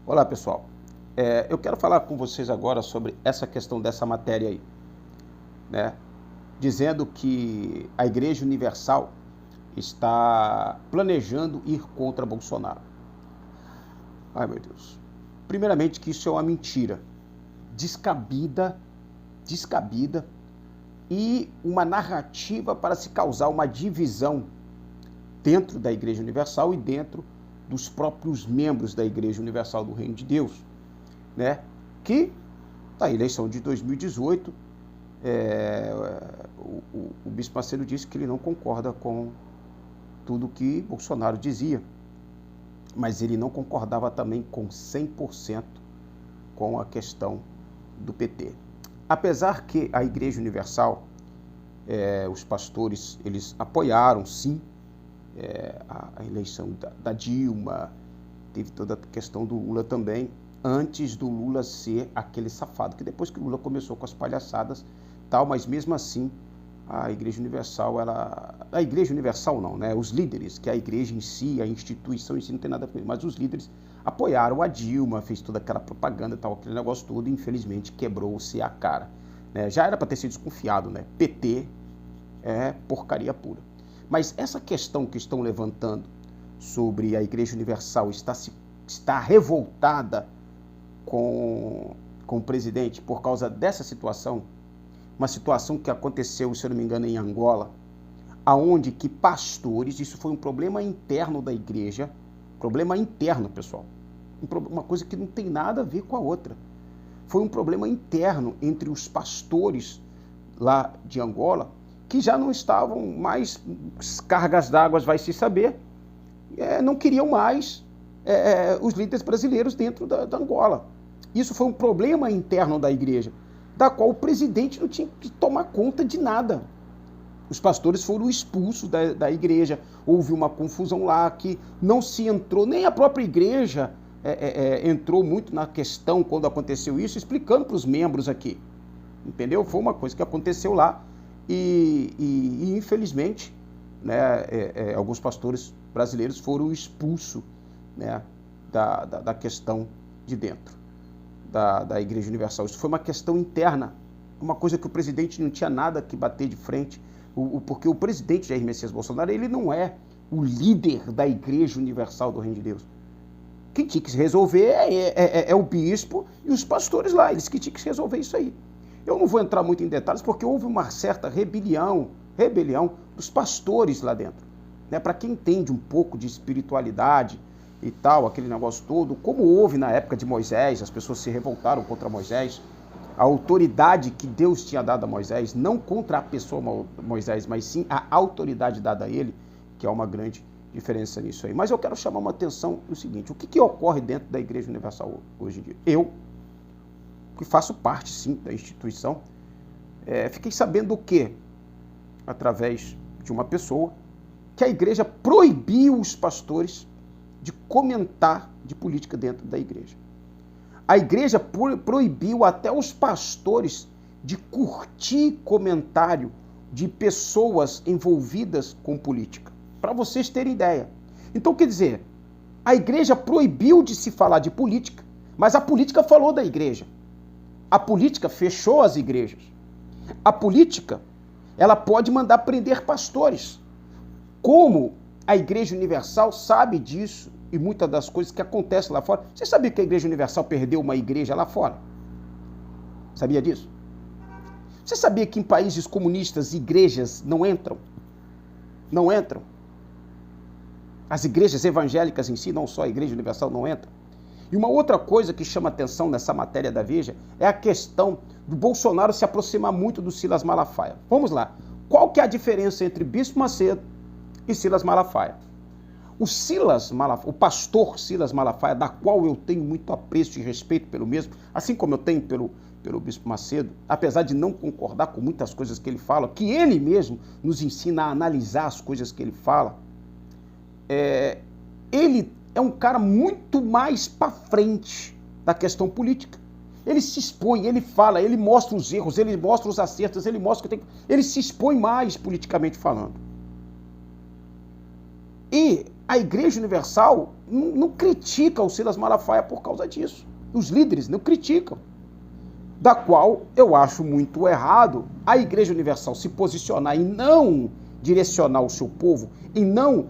Olá, pessoal. Eu quero falar com vocês agora sobre essa questão dessa matéria aí, né? Dizendo que a Igreja Universal está planejando ir contra Bolsonaro. Ai, meu Deus. Primeiramente que isso é uma mentira, descabida e uma narrativa para se causar uma divisão dentro da Igreja Universal e dentro dos próprios membros da Igreja Universal do Reino de Deus, né? Que na eleição de 2018, o Bispo Macedo disse que ele não concorda com tudo que Bolsonaro dizia, mas ele não concordava também com 100% com a questão do PT. Apesar que a Igreja Universal, os pastores, eles apoiaram sim a eleição da Dilma, teve toda a questão do Lula também, antes do Lula ser aquele safado, que depois que o Lula começou com as palhaçadas, tal, mas mesmo assim a Igreja Universal, a Igreja Universal não, né? Os líderes, que a igreja em si, a instituição em si não tem nada a ver, mas os líderes apoiaram a Dilma, fez toda aquela propaganda, tal, aquele negócio todo, e infelizmente quebrou-se a cara, né? Já era para ter sido desconfiado, né? PT é porcaria pura. Mas essa questão que estão levantando sobre a Igreja Universal está revoltada com o presidente por causa dessa situação, uma situação que aconteceu, se eu não me engano, em Angola, aonde que pastores, isso foi um problema interno da igreja, problema interno, pessoal, uma coisa que não tem nada a ver com a outra. Foi um problema interno entre os pastores lá de Angola, que já não estavam mais, cargas d'água vai se saber, não queriam mais os líderes brasileiros dentro da Angola. Isso foi um problema interno da igreja, da qual o presidente não tinha que tomar conta de nada. Os pastores foram expulsos da igreja, houve uma confusão lá que não se entrou, nem a própria igreja entrou muito na questão quando aconteceu isso, explicando para os membros aqui, entendeu? Foi uma coisa que aconteceu lá e infelizmente, né, alguns pastores brasileiros foram expulsos, né, da questão de dentro da Igreja Universal. Isso foi uma questão interna, uma coisa que o presidente não tinha nada que bater de frente, porque o presidente Jair Messias Bolsonaro, ele não é o líder da Igreja Universal do Reino de Deus. Quem tinha que se resolver é o bispo e os pastores lá, eles que tinham que se resolver isso aí. Eu não vou entrar muito em detalhes, porque houve uma certa rebelião dos pastores lá dentro, né? Para quem entende um pouco de espiritualidade e tal, aquele negócio todo, como houve na época de Moisés, as pessoas se revoltaram contra Moisés, a autoridade que Deus tinha dado a Moisés, não contra a pessoa Moisés, mas sim a autoridade dada a ele, que é uma grande diferença nisso aí. Mas eu quero chamar uma atenção no seguinte, o que ocorre dentro da Igreja Universal hoje em dia? Eu, que faço parte sim da instituição, fiquei sabendo o quê? Através de uma pessoa, que a igreja proibiu os pastores de comentar de política dentro da igreja. A igreja proibiu até os pastores de curtir comentário de pessoas envolvidas com política, para vocês terem ideia. Então, quer dizer, a igreja proibiu de se falar de política, mas a política falou da igreja. A política fechou as igrejas. A política, ela pode mandar prender pastores. Como a Igreja Universal sabe disso e muitas das coisas que acontecem lá fora. Você sabia que a Igreja Universal perdeu uma igreja lá fora? Sabia disso? Você sabia que em países comunistas igrejas não entram? Não entram. As igrejas evangélicas em si, não só a Igreja Universal, não entram. E uma outra coisa que chama atenção nessa matéria da Veja é a questão do Bolsonaro se aproximar muito do Silas Malafaia. Vamos lá. Qual que é a diferença entre Bispo Macedo e Silas Malafaia? O pastor Silas Malafaia, da qual eu tenho muito apreço e respeito pelo mesmo, assim como eu tenho pelo Bispo Macedo, apesar de não concordar com muitas coisas que ele fala, que ele mesmo nos ensina a analisar as coisas que ele fala, ele é um cara muito mais para frente da questão política. Ele se expõe, ele fala, ele mostra os erros, ele mostra os acertos, ele se expõe mais politicamente falando. E a Igreja Universal não critica o Silas Malafaia por causa disso. Os líderes não criticam. Da qual eu acho muito errado a Igreja Universal se posicionar e não direcionar o seu povo, e não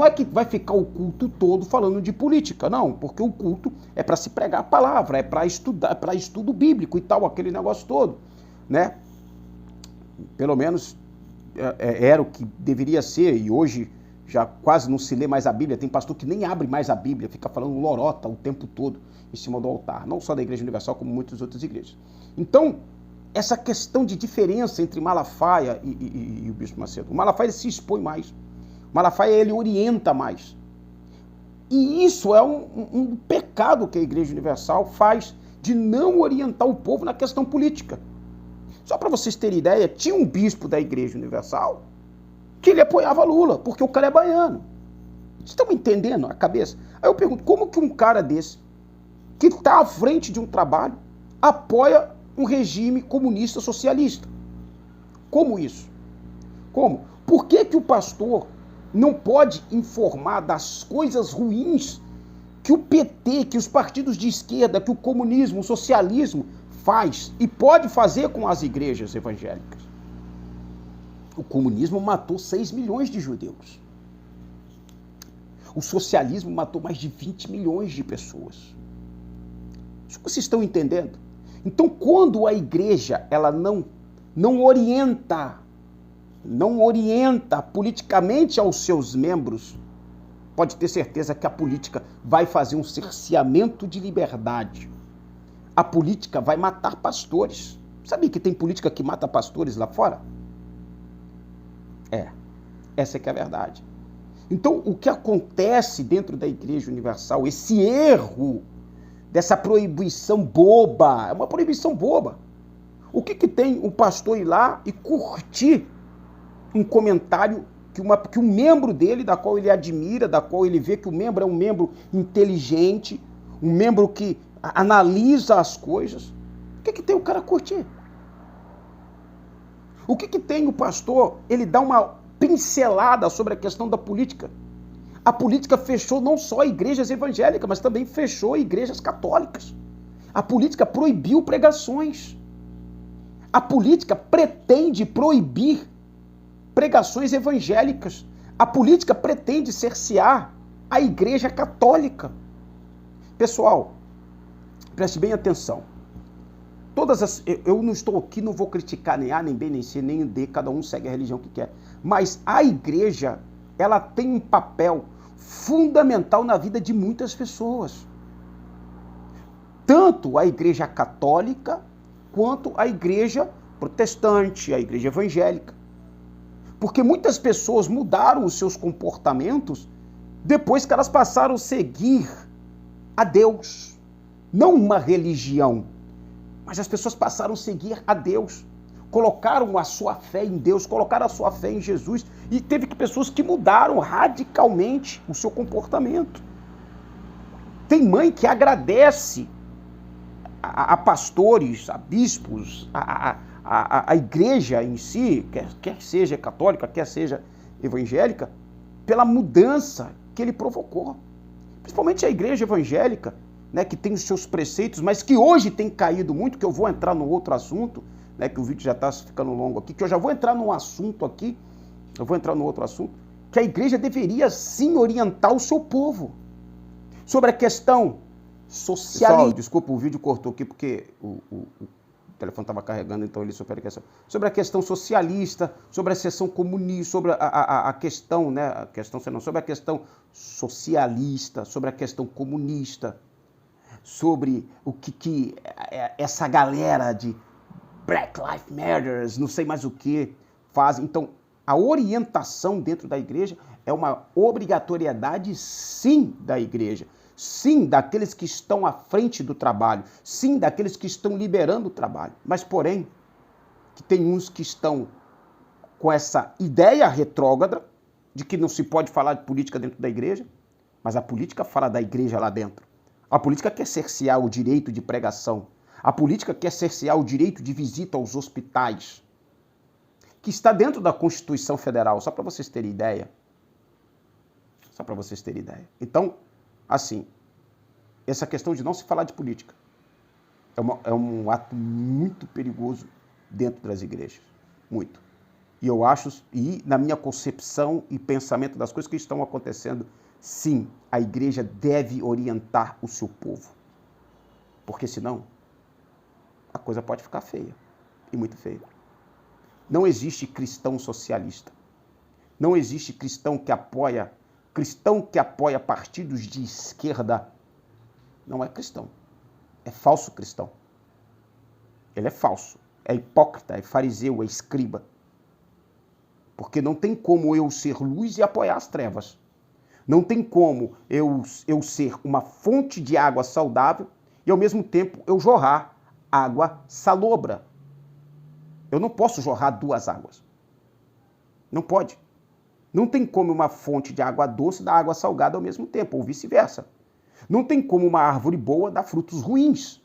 é que vai ficar o culto todo falando de política, não, porque o culto é para se pregar a palavra, é para estudar, para estudo bíblico e tal, aquele negócio todo, né? Pelo menos era o que deveria ser, e hoje já quase não se lê mais a Bíblia, tem pastor que nem abre mais a Bíblia, fica falando lorota o tempo todo em cima do altar, não só da Igreja Universal, como muitas outras igrejas. Então, essa questão de diferença entre Malafaia e o Bispo Macedo, o Malafaia se expõe mais, o Malafaia ele orienta mais, e isso é um pecado que a Igreja Universal faz, de não orientar o povo na questão política. Só para vocês terem ideia, tinha um bispo da Igreja Universal que ele apoiava Lula, porque o cara é baiano. Vocês estão entendendo a cabeça? Aí eu pergunto, como que um cara desse, que está à frente de um trabalho, apoia um regime comunista socialista? Como isso? Como? Por que que o pastor não pode informar das coisas ruins que o PT, que os partidos de esquerda, que o comunismo, o socialismo faz e pode fazer com as igrejas evangélicas? O comunismo matou 6 milhões de judeus. O socialismo matou mais de 20 milhões de pessoas. Isso vocês estão entendendo? Então, quando a igreja ela não orienta politicamente aos seus membros, pode ter certeza que a política vai fazer um cerceamento de liberdade. A política vai matar pastores. Sabia que tem política que mata pastores lá fora? Essa é que é a verdade. Então, o que acontece dentro da Igreja Universal, esse erro dessa proibição boba, é uma proibição boba. O que tem o pastor ir lá e curtir um comentário que um membro dele, da qual ele admira, da qual ele vê que o membro é um membro inteligente, um membro que analisa as coisas? O que tem o cara curtir? O que tem o pastor, ele dá uma pincelada sobre a questão da política? A política fechou não só igrejas evangélicas, mas também fechou igrejas católicas. A política proibiu pregações. A política pretende proibir pregações evangélicas. A política pretende cercear a igreja católica. Pessoal, preste bem atenção. Eu não estou aqui, não vou criticar nem A, nem B, nem C, nem D, cada um segue a religião que quer. Mas a igreja, ela tem um papel fundamental na vida de muitas pessoas. Tanto a igreja católica, quanto a igreja protestante, a igreja evangélica. Porque muitas pessoas mudaram os seus comportamentos depois que elas passaram a seguir a Deus. Não uma religião, mas as pessoas passaram a seguir a Deus. Colocaram a sua fé em Deus, colocaram a sua fé em Jesus. E teve pessoas que mudaram radicalmente o seu comportamento. Tem mãe que agradece a pastores, a bispos, a igreja em si, quer seja católica, quer seja evangélica, pela mudança que ele provocou. Principalmente a igreja evangélica, né, que tem os seus preceitos, mas que hoje tem caído muito, que eu vou entrar no outro assunto, né, que o vídeo já está ficando longo aqui, que eu já vou entrar num assunto aqui, que a igreja deveria sim orientar o seu povo sobre a questão socialista. Pessoal, desculpa, o vídeo cortou aqui porque o telefone estava carregando, então ele supera a questão. Sobre a questão socialista, sobre a seção comunista, sobre a questão, né, sobre a questão socialista, sobre a questão comunista, sobre o que essa galera de Black Lives Matter, não sei mais o que, fazem. Então, a orientação dentro da igreja é uma obrigatoriedade, sim, da igreja. Sim, daqueles que estão à frente do trabalho. Sim, daqueles que estão liberando o trabalho. Mas, porém, que tem uns que estão com essa ideia retrógrada de que não se pode falar de política dentro da igreja, mas a política fala da igreja lá dentro. A política quer cercear o direito de pregação. A política quer cercear o direito de visita aos hospitais, que está dentro da Constituição Federal, só para vocês terem ideia. Só para vocês terem ideia. Então, assim, essa questão de não se falar de política é um ato muito perigoso dentro das igrejas. Muito. E eu acho, e na minha concepção e pensamento das coisas que estão acontecendo, sim, a igreja deve orientar o seu povo. Porque senão, a coisa pode ficar feia. E muito feia. Não existe cristão socialista. Não existe cristão que apoia partidos de esquerda. Não é cristão. É falso cristão. Ele é falso. É hipócrita, é fariseu, é escriba. Porque não tem como eu ser luz e apoiar as trevas. Não tem como eu ser uma fonte de água saudável e, ao mesmo tempo, eu jorrar água salobra. Eu não posso jorrar duas águas. Não pode. Não tem como uma fonte de água doce dar água salgada ao mesmo tempo, ou vice-versa. Não tem como uma árvore boa dar frutos ruins.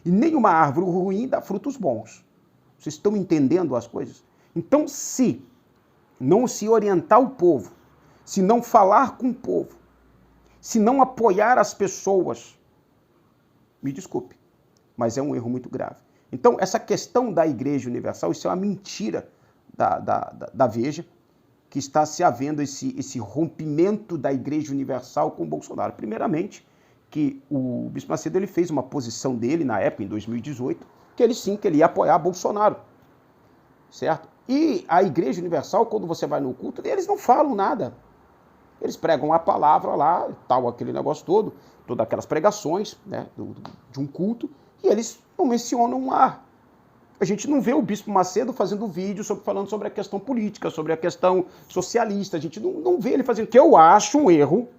E nem uma árvore ruim dá frutos bons. Vocês estão entendendo as coisas? Então, se não se orientar o povo, se não falar com o povo, se não apoiar as pessoas, me desculpe, mas é um erro muito grave. Então, essa questão da Igreja Universal, isso é uma mentira da Veja, que está se havendo esse rompimento da Igreja Universal com o Bolsonaro. Primeiramente, que o Bispo Macedo ele fez uma posição dele, na época, em 2018, que ele ia apoiar Bolsonaro, certo? E a Igreja Universal, quando você vai no culto, eles não falam nada. Eles pregam a palavra lá, tal, aquele negócio todo, todas aquelas pregações, né, de um culto, e eles não mencionam lá. A gente não vê o Bispo Macedo fazendo vídeo falando sobre a questão política, sobre a questão socialista. A gente não vê ele fazendo, que eu acho um erro.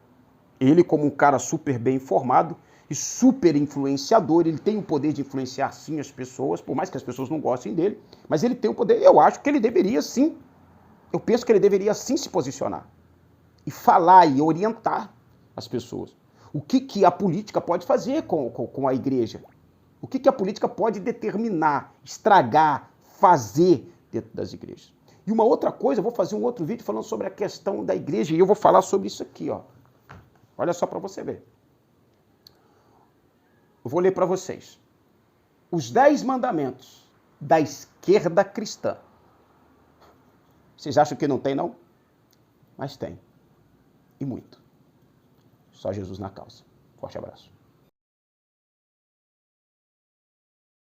Ele, como um cara super bem informado e super influenciador, ele tem o poder de influenciar sim as pessoas, por mais que as pessoas não gostem dele, mas ele tem o poder. Eu acho que ele deveria sim, eu penso que ele deveria sim se posicionar e falar e orientar as pessoas. O que a política pode fazer com a igreja? O que a política pode determinar, estragar, fazer dentro das igrejas? E uma outra coisa, eu vou fazer um outro vídeo falando sobre a questão da igreja e eu vou falar sobre isso aqui, ó. Olha só para você ver. Eu vou ler para vocês. Os 10 mandamentos da esquerda cristã. Vocês acham que não tem, não? Mas tem. E muito. Só Jesus na causa. Forte abraço.